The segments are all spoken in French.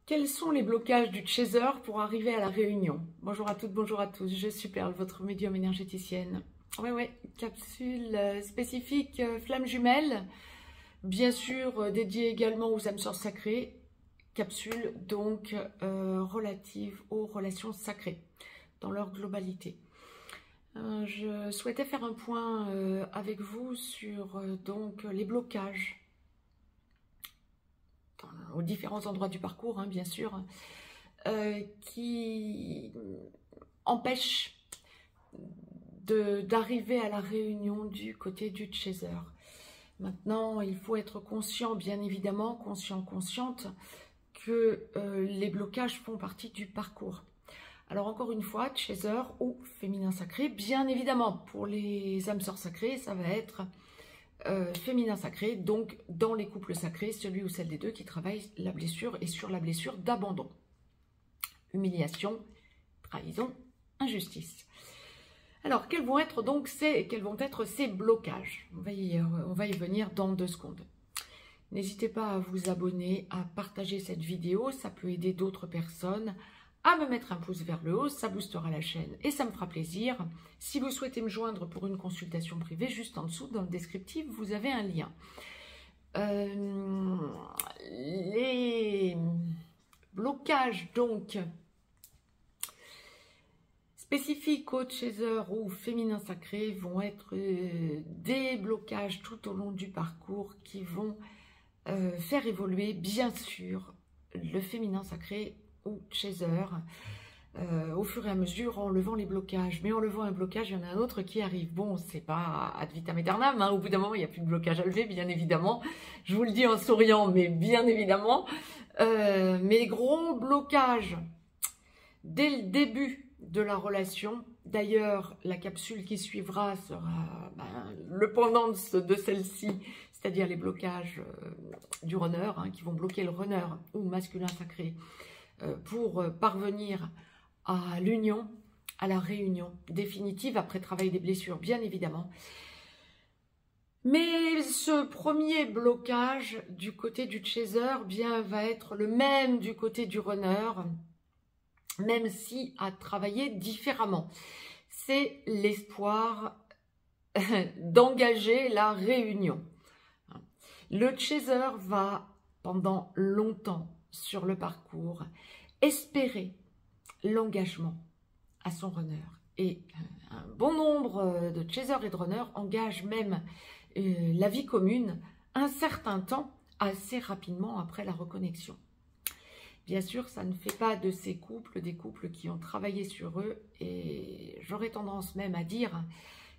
Quels sont les blocages du chaser pour arriver à la réunion? Bonjour à toutes, bonjour à tous, je suis Perle, votre médium énergéticienne. Ouais, capsule spécifique flamme jumelle, bien sûr dédiée également aux âmes sœurs sacrées. Capsule donc relative aux relations sacrées dans leur globalité. Je souhaitais faire un point avec vous sur donc les blocages aux différents endroits du parcours, hein, bien sûr, qui empêchent d'arriver à la réunion du côté du chaser. Maintenant, il faut être conscient, bien évidemment, consciente, que les blocages font partie du parcours. Alors encore une fois, chaser ou féminin sacré, bien évidemment, pour les âmes sœurs sacrées, ça va être féminin sacré, donc dans les couples sacrés, celui ou celle des deux qui travaille la blessure et sur la blessure d'abandon, humiliation, trahison, injustice. Alors, quels vont être donc ces blocages? On va y venir dans 2 secondes. N'hésitez pas à vous abonner, à partager cette vidéo, ça peut aider d'autres personnes, à me mettre un pouce vers le haut, ça boostera la chaîne et ça me fera plaisir. Si vous souhaitez me joindre pour une consultation privée, juste en dessous, dans le descriptif, vous avez un lien. Les blocages, donc, spécifiques au chaser ou féminin sacré vont être des blocages tout au long du parcours qui vont faire évoluer, bien sûr, le féminin sacré ou chaser au fur et à mesure en levant les blocages. Mais en levant un blocage, il y en a un autre qui arrive. Bon, c'est pas ad vitam aeternam, hein. Au bout d'un moment, il n'y a plus de blocage à lever, bien évidemment. Je vous le dis en souriant, mais bien évidemment. Mais gros blocages dès le début de la relation. D'ailleurs, la capsule qui suivra sera le pendant de celle-ci, c'est-à-dire les blocages du runner, hein, qui vont bloquer le runner ou masculin sacré pour parvenir à l'union, à la réunion définitive après travail des blessures, bien évidemment. Mais ce premier blocage du côté du chaser va être le même du côté du runner, même si à travailler différemment. C'est l'espoir d'engager la réunion. Le chaser va, pendant longtemps sur le parcours, espérer l'engagement à son runner. Et un bon nombre de chasers et de runners engagent même la vie commune un certain temps, assez rapidement après la reconnexion. Bien sûr, ça ne fait pas de ces couples des couples qui ont travaillé sur eux, et j'aurais tendance même à dire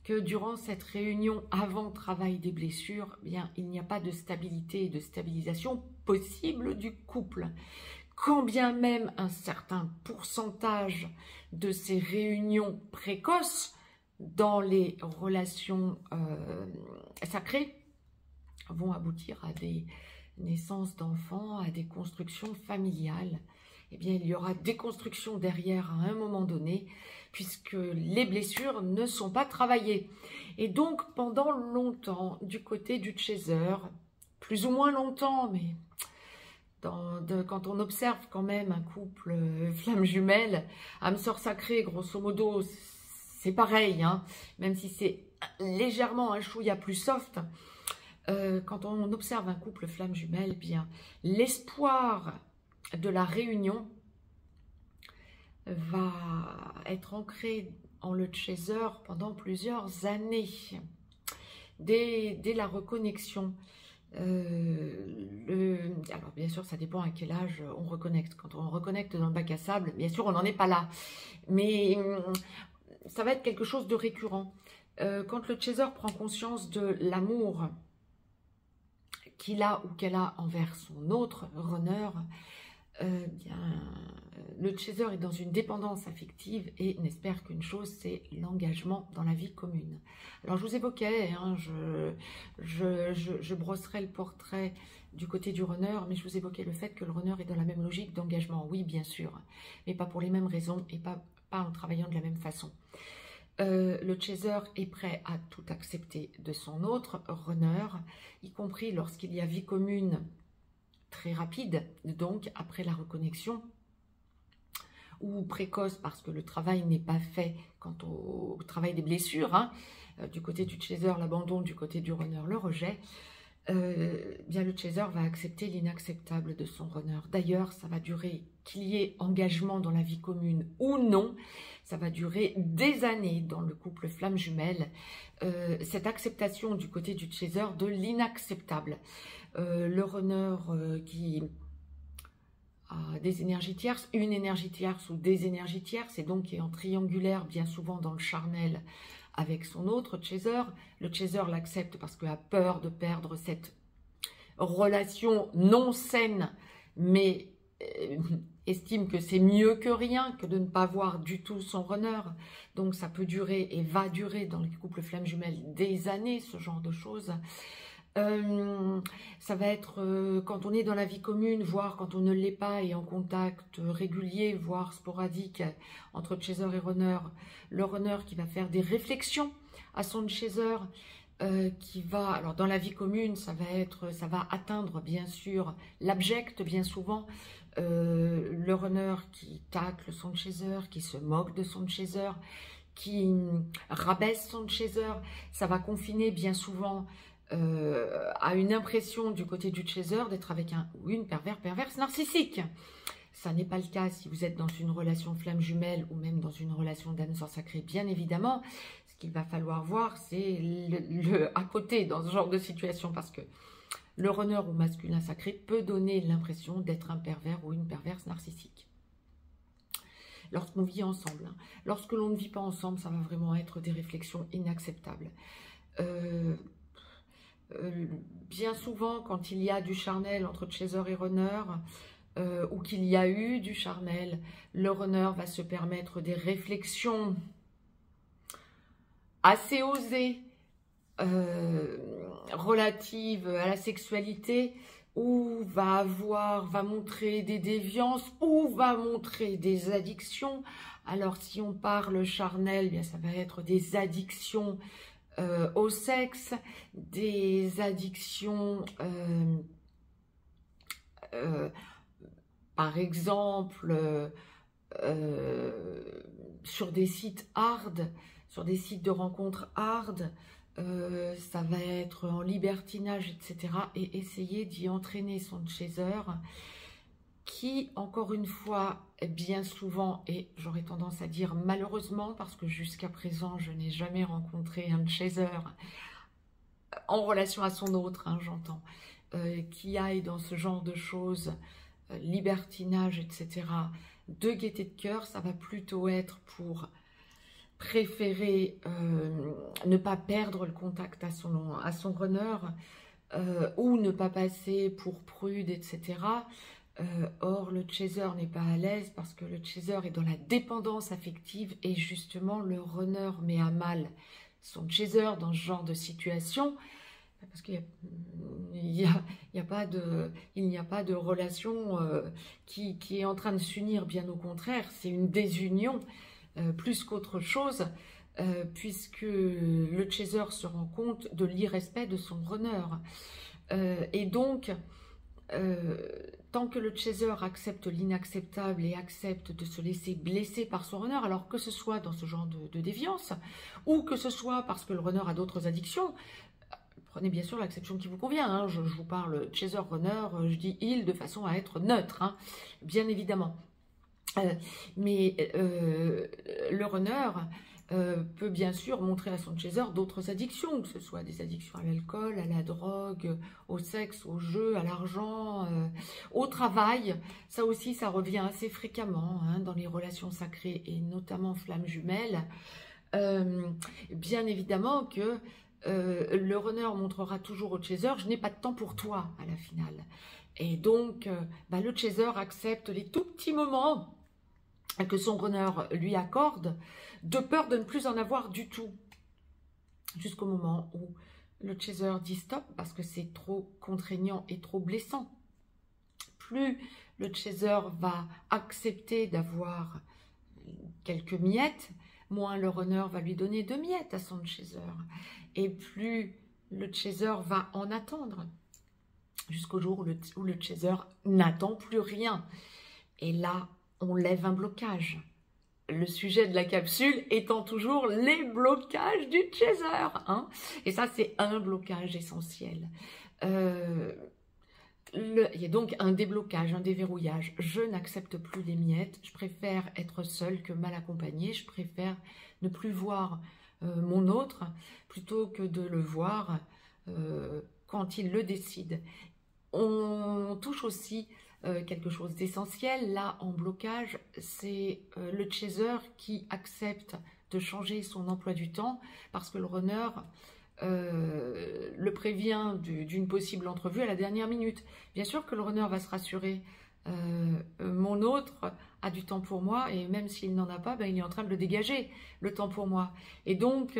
que durant cette réunion avant travail des blessures, bien, il n'y a pas de stabilité et de stabilisation possible du couple. Quand bien même un certain pourcentage de ces réunions précoces dans les relations sacrées vont aboutir à des naissances d'enfants, à des constructions familiales, eh bien, il y aura des constructions derrière à un moment donné, puisque les blessures ne sont pas travaillées. Et donc, pendant longtemps, du côté du chaser, plus ou moins longtemps, mais quand on observe quand même un couple flamme jumelle, âme sœur sacrée, grosso modo, c'est pareil, hein, même si c'est légèrement un chouïa plus soft. Quand on observe un couple flamme jumelle, eh bien, l'espoir de la réunion va être ancré en le chaser pendant plusieurs années. Dès la reconnexion, alors bien sûr ça dépend à quel âge on reconnecte. Quand on reconnecte dans le bac à sable, bien sûr on n'en est pas là, mais ça va être quelque chose de récurrent. Quand le chaser prend conscience de l'amour qu'il a ou qu'elle a envers son autre runner, le chaser est dans une dépendance affective et n'espère qu'une chose, c'est l'engagement dans la vie commune. Alors je vous évoquais, hein, je brosserai le portrait du côté du runner, mais je vous évoquais le fait que le runner est dans la même logique d'engagement, oui bien sûr, mais pas pour les mêmes raisons et pas en travaillant de la même façon. Le chaser est prêt à tout accepter de son autre runner, y compris lorsqu'il y a vie commune très rapide, donc après la reconnexion, ou précoce parce que le travail n'est pas fait quant au travail des blessures, hein, du côté du chaser, l'abandon, du côté du runner, le rejet, bien le chaser va accepter l'inacceptable de son runner. D'ailleurs, ça va durer, qu'il y ait engagement dans la vie commune ou non, ça va durer des années dans le couple flamme jumelle, cette acceptation du côté du chaser de l'inacceptable. Le runner qui a des énergies tierces, une énergie tierce ou des énergies tierces, et donc qui est en triangulaire bien souvent dans le charnel avec son autre chaser. Le chaser l'accepte parce qu'il a peur de perdre cette relation non saine, mais estime que c'est mieux que rien, que de ne pas voir du tout son runner. Donc ça peut durer et va durer dans les couples flammes jumelles des années, ce genre de choses. Ça va être quand on est dans la vie commune, voire quand on ne l'est pas et en contact régulier, voire sporadique entre chaser et runner. Le runner qui va faire des réflexions à son chaser, qui va, alors dans la vie commune, ça va atteindre bien sûr l'abject bien souvent. Le runner qui tacle son chaser, qui se moque de son chaser, qui rabaisse son chaser, ça va confiner bien souvent à une impression du côté du chaser d'être avec un ou une perverse narcissique. Ça n'est pas le cas si vous êtes dans une relation flamme jumelle ou même dans une relation d'âme sœur sacrée, bien évidemment. Ce qu'il va falloir voir, c'est le à côté dans ce genre de situation, parce que le runner ou masculin sacré peut donner l'impression d'être un pervers ou une perverse narcissique. Lorsqu'on vit ensemble, hein. Lorsque l'on ne vit pas ensemble, ça va vraiment être des réflexions inacceptables. Bien souvent, quand il y a du charnel entre chaser et runner, ou qu'il y a eu du charnel, le runner va se permettre des réflexions assez osées, relatives à la sexualité, ou va montrer des déviances, ou va montrer des addictions. Alors si on parle charnel, bien ça va être des addictions au sexe, des addictions par exemple sur des sites hard, sur des sites de rencontres hard, ça va être en libertinage, etc. Et essayer d'y entraîner son chaser qui, encore une fois, bien souvent, et j'aurais tendance à dire malheureusement, parce que jusqu'à présent, je n'ai jamais rencontré un chaser en relation à son autre, hein, j'entends, qui aille dans ce genre de choses, libertinage, etc., de gaieté de cœur. Ça va plutôt être pour préférer ne pas perdre le contact à son runner, ou ne pas passer pour prude, etc. Or, le chaser n'est pas à l'aise parce que le chaser est dans la dépendance affective, et justement, le runner met à mal son chaser dans ce genre de situation, parce qu'il n'y a pas de relation qui est en train de s'unir, bien au contraire, c'est une désunion plus qu'autre chose, puisque le chaser se rend compte de l'irrespect de son runner. Et donc, tant que le chaser accepte l'inacceptable et accepte de se laisser blesser par son runner, alors que ce soit dans ce genre de déviance, ou que ce soit parce que le runner a d'autres addictions, prenez bien sûr l'acception qui vous convient, hein. Je vous parle chaser-runner, je dis il de façon à être neutre, hein, bien évidemment. Mais le runner peut bien sûr montrer à son chaser d'autres addictions, que ce soit des addictions à l'alcool, à la drogue, au sexe, au jeu, à l'argent, au travail. Ça aussi, ça revient assez fréquemment, hein, dans les relations sacrées et notamment flammes jumelles. Bien évidemment que le runner montrera toujours au chaser « je n'ai pas de temps pour toi » à la finale. Et donc, le chaser accepte les tout petits moments que son runner lui accorde, de peur de ne plus en avoir du tout, jusqu'au moment où le chaser dit stop parce que c'est trop contraignant et trop blessant. Plus le chaser va accepter d'avoir quelques miettes, moins le runner va lui donner de miettes à son chaser, et plus le chaser va en attendre. jusqu'au jour où le chaser n'attend plus rien. Et là, on lève un blocage. Le sujet de la capsule étant toujours les blocages du chaser. Hein. Et ça, c'est un blocage essentiel. Il y a donc un déblocage, un déverrouillage. Je n'accepte plus les miettes. Je préfère être seule que mal accompagnée. Je préfère ne plus voir mon autre plutôt que de le voir quand il le décide. On touche aussi quelque chose d'essentiel. Là, en blocage, c'est le chaser qui accepte de changer son emploi du temps parce que le runner le prévient d'une possible entrevue à la dernière minute. Bien sûr que le runner va se rassurer. Mon autre a du temps pour moi et même s'il n'en a pas, ben, il est en train de le dégager, le temps pour moi. Et donc,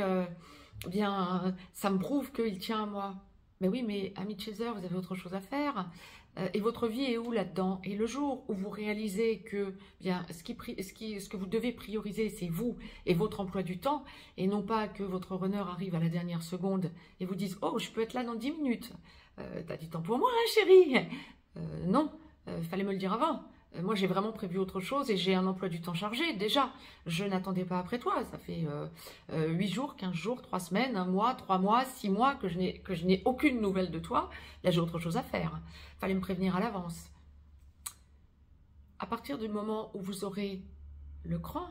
bien, ça me prouve qu'il tient à moi. Mais oui, mais ami chaser, vous avez autre chose à faire. Et votre vie est où là-dedans? Et le jour où vous réalisez que bien, ce que vous devez prioriser, c'est vous et votre emploi du temps, et non pas que votre runner arrive à la dernière seconde et vous dise « Oh, je peux être là dans 10 minutes. T'as du temps pour moi, hein, chérie ?» Non, fallait me le dire avant. Moi, j'ai vraiment prévu autre chose et j'ai un emploi du temps chargé. Déjà, je n'attendais pas après toi. Ça fait 8 jours, 15 jours, 3 semaines, 1 mois, 3 mois, 6 mois que je n'ai aucune nouvelle de toi. Là, j'ai autre chose à faire. Fallait me prévenir à l'avance. À partir du moment où vous aurez le cran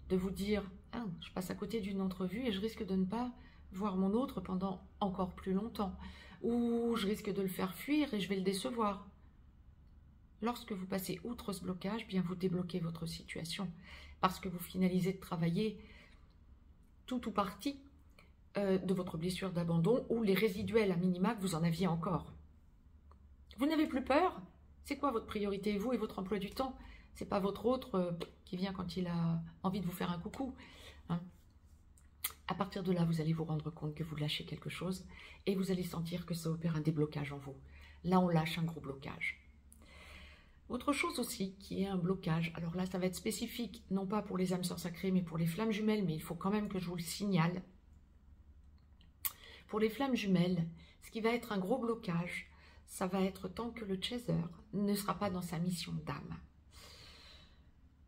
de vous dire ah, « je passe à côté d'une entrevue et je risque de ne pas voir mon autre pendant encore plus longtemps. » Ou je risque de le faire fuir et je vais le décevoir. Lorsque vous passez outre ce blocage, bien vous débloquez votre situation parce que vous finalisez de travailler tout ou partie de votre blessure d'abandon ou les résiduels à minima que vous en aviez encore. Vous n'avez plus peur? C'est quoi votre priorité, vous et votre emploi du temps? C'est pas votre autre qui vient quand il a envie de vous faire un coucou. Hein. À partir de là, vous allez vous rendre compte que vous lâchez quelque chose et vous allez sentir que ça opère un déblocage en vous. Là, on lâche un gros blocage. Autre chose aussi qui est un blocage, alors là ça va être spécifique, non pas pour les âmes sœurs sacrées mais pour les flammes jumelles, mais il faut quand même que je vous le signale. Pour les flammes jumelles, ce qui va être un gros blocage, ça va être tant que le chaser ne sera pas dans sa mission d'âme.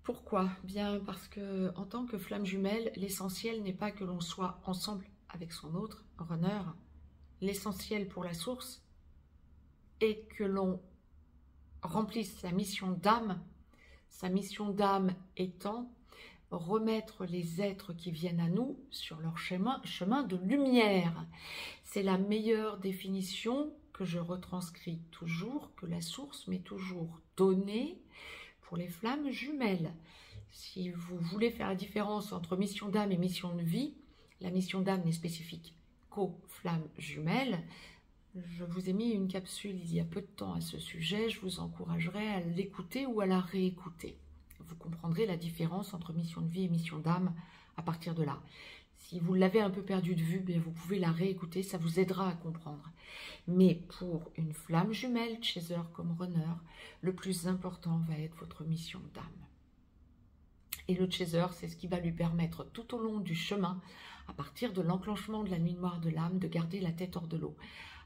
Pourquoi? Bien parce que en tant que flamme jumelle, l'essentiel n'est pas que l'on soit ensemble avec son autre runner. L'essentiel pour la source est que l'on remplisse sa mission d'âme étant remettre les êtres qui viennent à nous sur leur chemin de lumière. C'est la meilleure définition que je retranscris toujours, que la source m'est toujours donnée pour les flammes jumelles. Si vous voulez faire la différence entre mission d'âme et mission de vie, la mission d'âme n'est spécifique qu'aux flammes jumelles. Je vous ai mis une capsule il y a peu de temps à ce sujet, je vous encouragerai à l'écouter ou à la réécouter. Vous comprendrez la différence entre mission de vie et mission d'âme à partir de là. Si vous l'avez un peu perdu de vue, bien vous pouvez la réécouter, ça vous aidera à comprendre. Mais pour une flamme jumelle, chaser comme runner, le plus important va être votre mission d'âme. Et le chaser, c'est ce qui va lui permettre tout au long du chemin, à partir de l'enclenchement de la nuit noire de l'âme, de garder la tête hors de l'eau.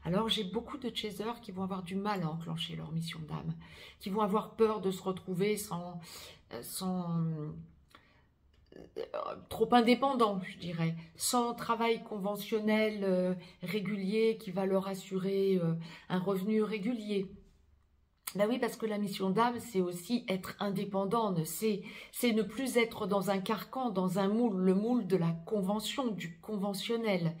Alors j'ai beaucoup de chasers qui vont avoir du mal à enclencher leur mission d'âme, qui vont avoir peur de se retrouver trop indépendants, je dirais, sans travail conventionnel régulier qui va leur assurer un revenu régulier. Ben oui, parce que la mission d'âme, c'est aussi être indépendant, c'est ne plus être dans un carcan, dans un moule, le moule de la convention, du conventionnel.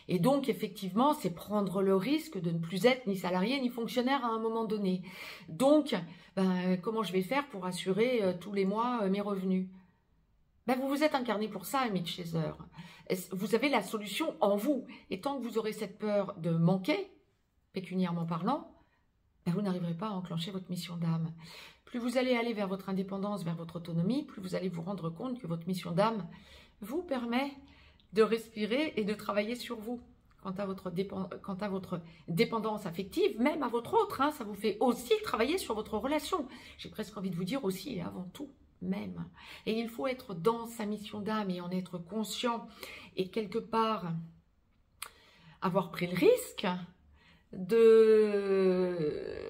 Et donc, effectivement, c'est prendre le risque de ne plus être ni salarié ni fonctionnaire à un moment donné. Donc, ben, comment je vais faire pour assurer tous les mois mes revenus? Ben, vous vous êtes incarné pour ça, ami chaser. Vous avez la solution en vous. Et tant que vous aurez cette peur de manquer, pécuniairement parlant, ben, vous n'arriverez pas à enclencher votre mission d'âme. Plus vous allez aller vers votre indépendance, vers votre autonomie, plus vous allez vous rendre compte que votre mission d'âme vous permet de respirer et de travailler sur vous. Quant à votre dépendance affective, même à votre autre, hein, ça vous fait aussi travailler sur votre relation. J'ai presque envie de vous dire aussi et avant tout, même. Et il faut être dans sa mission d'âme et en être conscient et quelque part avoir pris le risque de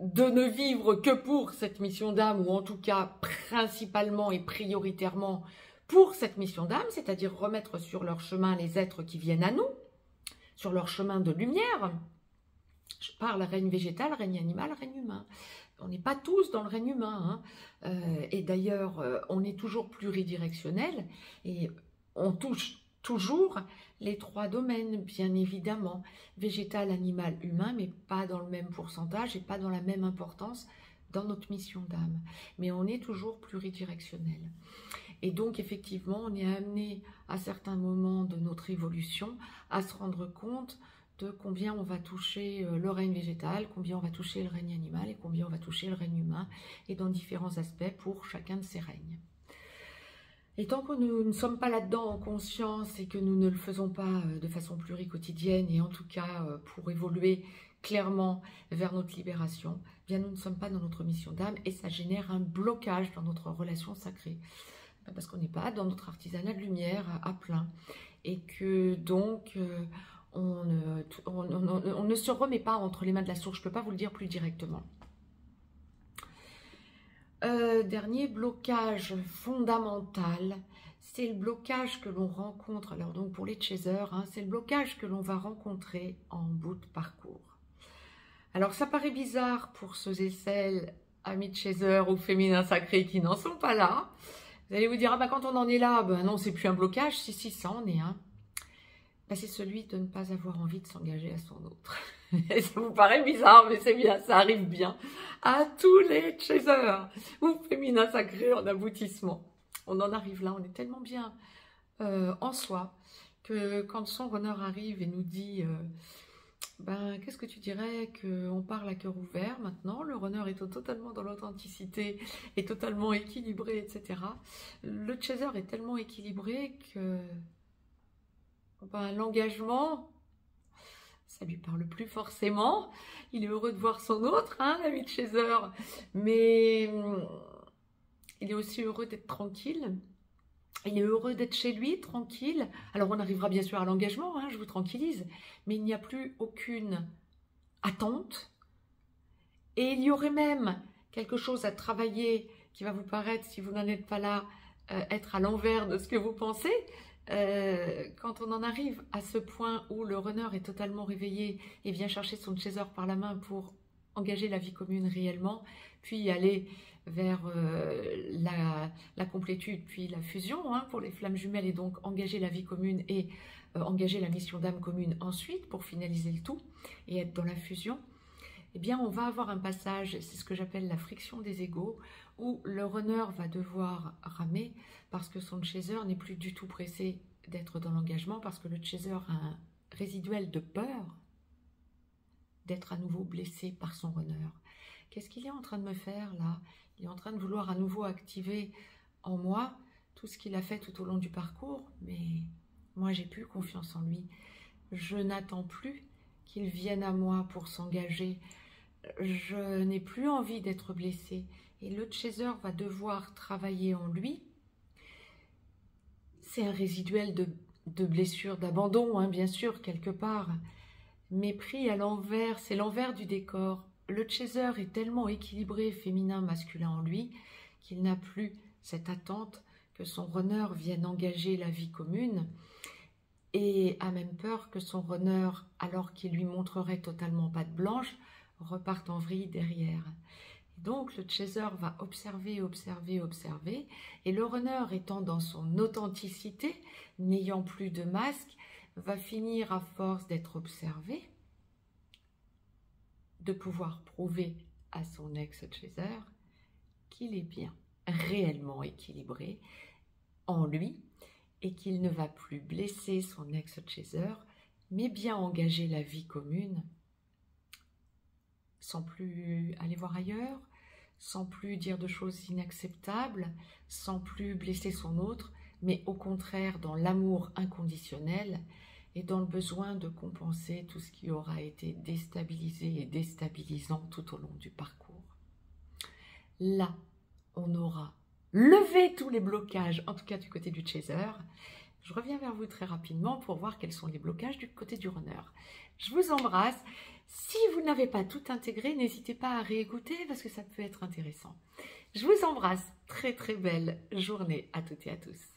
ne vivre que pour cette mission d'âme, ou en tout cas principalement et prioritairement pour cette mission d'âme, c'est-à-dire remettre sur leur chemin les êtres qui viennent à nous, sur leur chemin de lumière. Je parle règne végétal, règne animal, règne humain. On n'est pas tous dans le règne humain, hein. Et d'ailleurs, on est toujours pluridirectionnel et on touche toujours les 3 domaines, bien évidemment, végétal, animal, humain, mais pas dans le même pourcentage et pas dans la même importance dans notre mission d'âme. Mais on est toujours pluridirectionnel. Et donc, effectivement, on est amené à certains moments de notre évolution à se rendre compte de combien on va toucher le règne végétal, combien on va toucher le règne animal et combien on va toucher le règne humain, et dans différents aspects pour chacun de ces règnes. Et tant que nous ne sommes pas là-dedans en conscience et que nous ne le faisons pas de façon pluriquotidienne et en tout cas pour évoluer clairement vers notre libération, eh bien nous ne sommes pas dans notre mission d'âme et ça génère un blocage dans notre relation sacrée. Parce qu'on n'est pas dans notre artisanat de lumière à plein et que donc on ne se remet pas entre les mains de la source. Je ne peux pas vous le dire plus directement. Dernier blocage fondamental, c'est le blocage que l'on rencontre. Alors donc pour les chasers, hein, c'est le blocage que l'on va rencontrer en bout de parcours. Alors ça paraît bizarre pour ceux et celles, amis de chasers ou féminins sacrés qui n'en sont pas là. Vous allez vous dire, ah bah quand on en est là, ben non, c'est plus un blocage. Si, ça en est un. Ben, c'est celui de ne pas avoir envie de s'engager à son autre. Et ça vous paraît bizarre, mais c'est bien, ça arrive bien à tous les chasers ou féminins sacrés en aboutissement. On en arrive là, on est tellement bien en soi que quand son runner arrive et nous dit ben, qu'est-ce que tu dirais qu'on parle à cœur ouvert maintenant, le runner est totalement dans l'authenticité, est totalement équilibré, etc. Le chaser est tellement équilibré que ben, l'engagement, ça lui parle plus forcément. Il est heureux de voir son autre, hein, l'ami de chaser, mais il est aussi heureux d'être tranquille. Il est heureux d'être chez lui, tranquille. Alors on arrivera bien sûr à l'engagement, hein, je vous tranquillise, mais il n'y a plus aucune attente. Et il y aurait même quelque chose à travailler qui va vous paraître, si vous n'en êtes pas là, être à l'envers de ce que vous pensez. Quand on en arrive à ce point où le runner est totalement réveillé et vient chercher son chaser par la main pour engager la vie commune réellement, puis aller vers la complétude, puis la fusion, hein, pour les flammes jumelles, et donc engager la vie commune et engager la mission d'âme commune ensuite pour finaliser le tout et être dans la fusion, eh bien on va avoir un passage, c'est ce que j'appelle la friction des égos, où le runner va devoir ramer parce que son chaser n'est plus du tout pressé d'être dans l'engagement, parce que le chaser a un résiduel de peur d'être à nouveau blessé par son runner. Qu'est-ce qu'il est en train de me faire là? Il est en train de vouloir à nouveau activer en moi tout ce qu'il a fait tout au long du parcours, mais moi j'ai plus confiance en lui. Je n'attends plus qu'il vienne à moi pour s'engager. Je n'ai plus envie d'être blessée. Et le chaser va devoir travailler en lui. C'est un résiduel de blessure, d'abandon, hein, bien sûr, quelque part. Mais pris à l'envers, c'est l'envers du décor. Le chaser est tellement équilibré, féminin, masculin en lui, qu'il n'a plus cette attente que son runner vienne engager la vie commune, et a même peur que son runner, alors qu'il lui montrerait totalement patte blanche, reparte en vrille derrière. Donc le chaser va observer, observer, observer, et le runner étant dans son authenticité, n'ayant plus de masque, va finir à force d'être observé, de pouvoir prouver à son ex-chaser qu'il est bien réellement équilibré en lui et qu'il ne va plus blesser son ex-chaser, mais bien engager la vie commune sans plus aller voir ailleurs, sans plus dire de choses inacceptables, sans plus blesser son autre, mais au contraire dans l'amour inconditionnel et dans le besoin de compenser tout ce qui aura été déstabilisé et déstabilisant tout au long du parcours. Là, on aura levé tous les blocages, en tout cas du côté du chaser. Je reviens vers vous très rapidement pour voir quels sont les blocages du côté du runner. Je vous embrasse. Si vous n'avez pas tout intégré, n'hésitez pas à réécouter parce que ça peut être intéressant. Je vous embrasse. Très très belle journée à toutes et à tous.